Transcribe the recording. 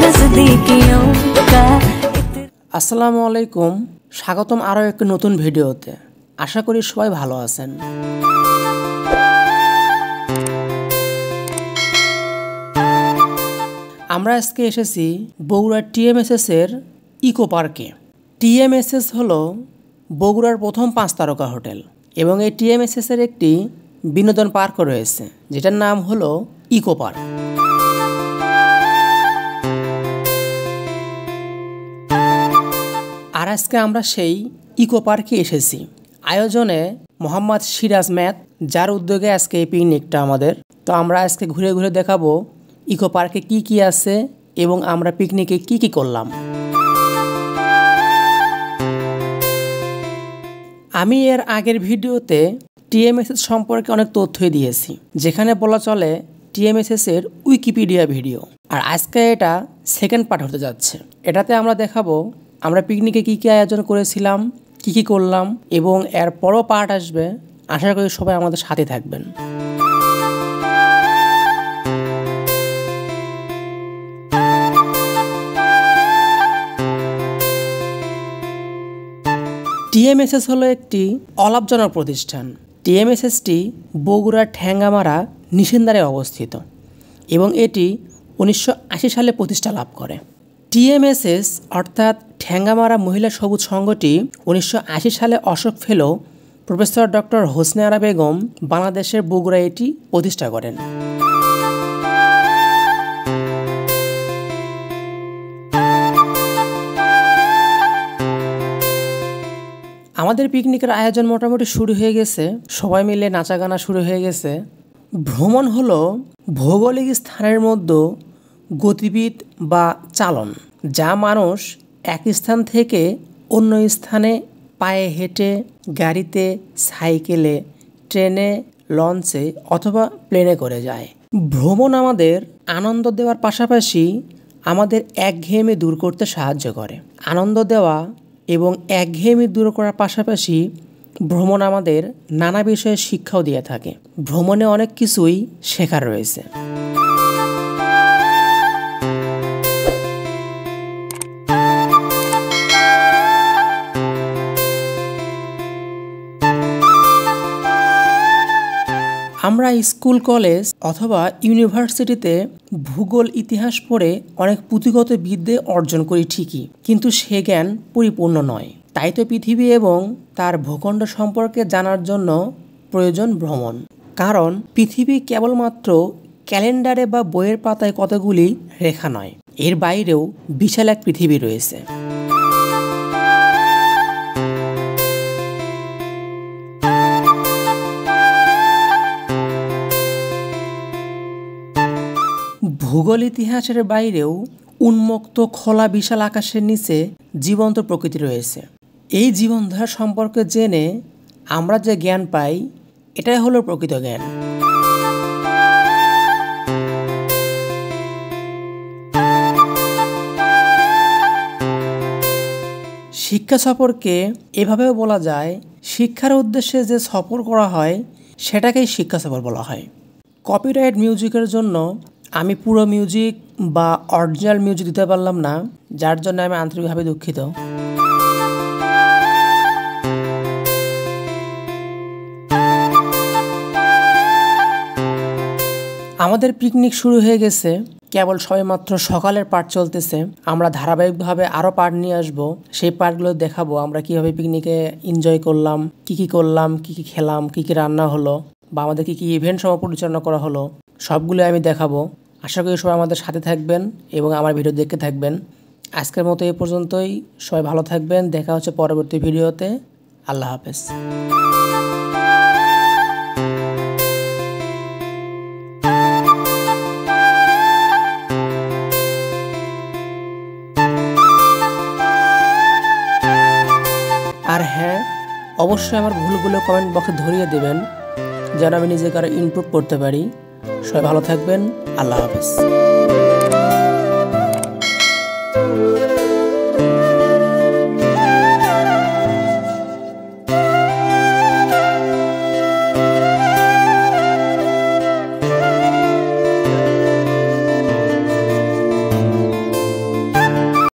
नजदीकियों का। আসসালামু আলাইকুম, স্বাগতম আরও একটি নতুন ভিডিওতে। আশা করি সবাই ভালো আছেন। আমরা আজকে এসেছি বগুড়া টিএমএসএস এর ইকো পার্কে। টিএমএসএস হলো বগুড়ার প্রথম 5 তারকা হোটেল এবং এই টিএমএসএস এর একটি বিনোদন পার্কও রয়েছে, যেটার নাম হলো ইকো পার্ক। আর আজকে আমরা সেই ইকো পার্কে এসেছি। আয়োজনে মোহাম্মদ সিরাজ ম্যাথ, যার উদ্যোগে আজকে এই পিকনিকটা আমাদের। তো আমরা আজকে ঘুরে ঘুরে দেখাবো ইকো পার্কে কি কি আছে এবং আমরা পিকনিকে কি কি করলাম। আমি এর আগের ভিডিওতে টিএমএসএস সম্পর্কে অনেক তথ্যই দিয়েছি, যেখানে বলা চলে টিএমএসএস এর উইকিপিডিয়া ভিডিও। আর আজকে এটা সেকেন্ড পার্ট হতে যাচ্ছে। এটাতে আমরা দেখাবো আমরা পিকনিকে কী কী আয়োজন করেছিলাম, কি কি করলাম, এবং এর পরও পার্ট আসবে। আশা করি সবাই আমাদের সাথে থাকবেন। টিএমএসএস হলো একটি অলাভজনক প্রতিষ্ঠান। টিএমএসএসটি বগুড়ার ঠ্যাঙ্গামারা নিশিন্দারে অবস্থিত এবং এটি 1980 সালে প্রতিষ্ঠা লাভ করে। টিএমএসএস অর্থাৎ ঠ্যাঙ্গামারা মহিলা সবুজ সংঘটি 1980 সালে অশোক ফেলো প্রফেসর ডক্টর হোসনে আরা বেগম বাংলাদেশের বগুড়া এটি প্রতিষ্ঠা করেন। আমাদের পিকনিকের আয়োজন মোটামুটি শুরু হয়ে গেছে, সবাই মিলে নাচা গানা শুরু হয়ে গেছে। ভ্রমণ হলো ভৌগোলিক স্থানের মধ্যে গতিবিধ বা চালন, যা মানুষ এক স্থান থেকে অন্য স্থানে পায়ে হেঁটে, গাড়িতে, সাইকেলে, ট্রেনে, লঞ্চে অথবা প্লেনে করে যায়। ভ্রমণ আমাদের আনন্দ দেওয়ার পাশাপাশি আমাদের একঘেয়েমি দূর করতে সাহায্য করে। আনন্দ দেওয়া এবং একঘেয়েমি দূর করার পাশাপাশি ভ্রমণ আমাদের নানা বিষয়ে শিক্ষাও দিয়ে থাকে। ভ্রমণে অনেক কিছুই শেখার রয়েছে। আমরা স্কুল, কলেজ অথবা ইউনিভার্সিটিতে ভূগোল, ইতিহাস পড়ে অনেক পুঁথিগত বিদ্যে অর্জন করি ঠিকই, কিন্তু সে জ্ঞান পরিপূর্ণ নয়। তাই তো পৃথিবী এবং তার ভূখণ্ড সম্পর্কে জানার জন্য প্রয়োজন ভ্রমণ। কারণ পৃথিবী কেবলমাত্র ক্যালেন্ডারে বা বইয়ের পাতায় কতগুলি রেখা নয়, এর বাইরেও বিশাল এক পৃথিবী রয়েছে। ভূগোল ইতিহাসের বাইরেও উন্মুক্ত খোলা বিশাল আকাশের নিচে জীবন্ত প্রকৃতি রয়েছে। এই জীবনধারা সম্পর্কে জেনে আমরা যে জ্ঞান পাই, এটাই হলো প্রকৃত জ্ঞান। শিক্ষা সফরকে এভাবেও বলা যায়, শিক্ষার উদ্দেশ্যে যে সফর করা হয় সেটাকেই শিক্ষা সফর বলা হয়। কপিরাইট মিউজিকের জন্য আমি পুরো মিউজিক বা অরিজিনাল মিউজিক দিতে পারলাম না, যার জন্য আমি আন্তরিকভাবে দুঃখিত। আমাদের পিকনিক শুরু হয়ে গেছে, কেবল সবেমাত্র সকালের পার্ট চলতেছে। আমরা ধারাবাহিকভাবে আরও পার্ট নিয়ে আসবো, সেই পার্টগুলো দেখাবো আমরা কীভাবে পিকনিকে এনজয় করলাম, কী কী খেলাম, কী কী রান্না হলো, বা আমাদের কী কী ইভেন্ট সহ পরিচালনা করা হলো, সবগুলো আমি দেখাবো। আশা করি সবাই আমাদের সাথে থাকবেন এবং আমার ভিডিও দেখতে থাকবেন। আজকের মতো এই পর্যন্তই। সবাই ভালো থাকবেন। দেখা হচ্ছে পরবর্তী ভিডিওতে। আল্লাহ হাফেজ। আর হ্যাঁ, অবশ্যই আমার ভুলগুলো কমেন্ট বক্সে ধরিয়ে দেবেন, যেন আমি নিজেকে আরও ইমপ্রুভ করতে পারি। সবাই ভালো থাকবেন। আল্লাহ হাফেজ।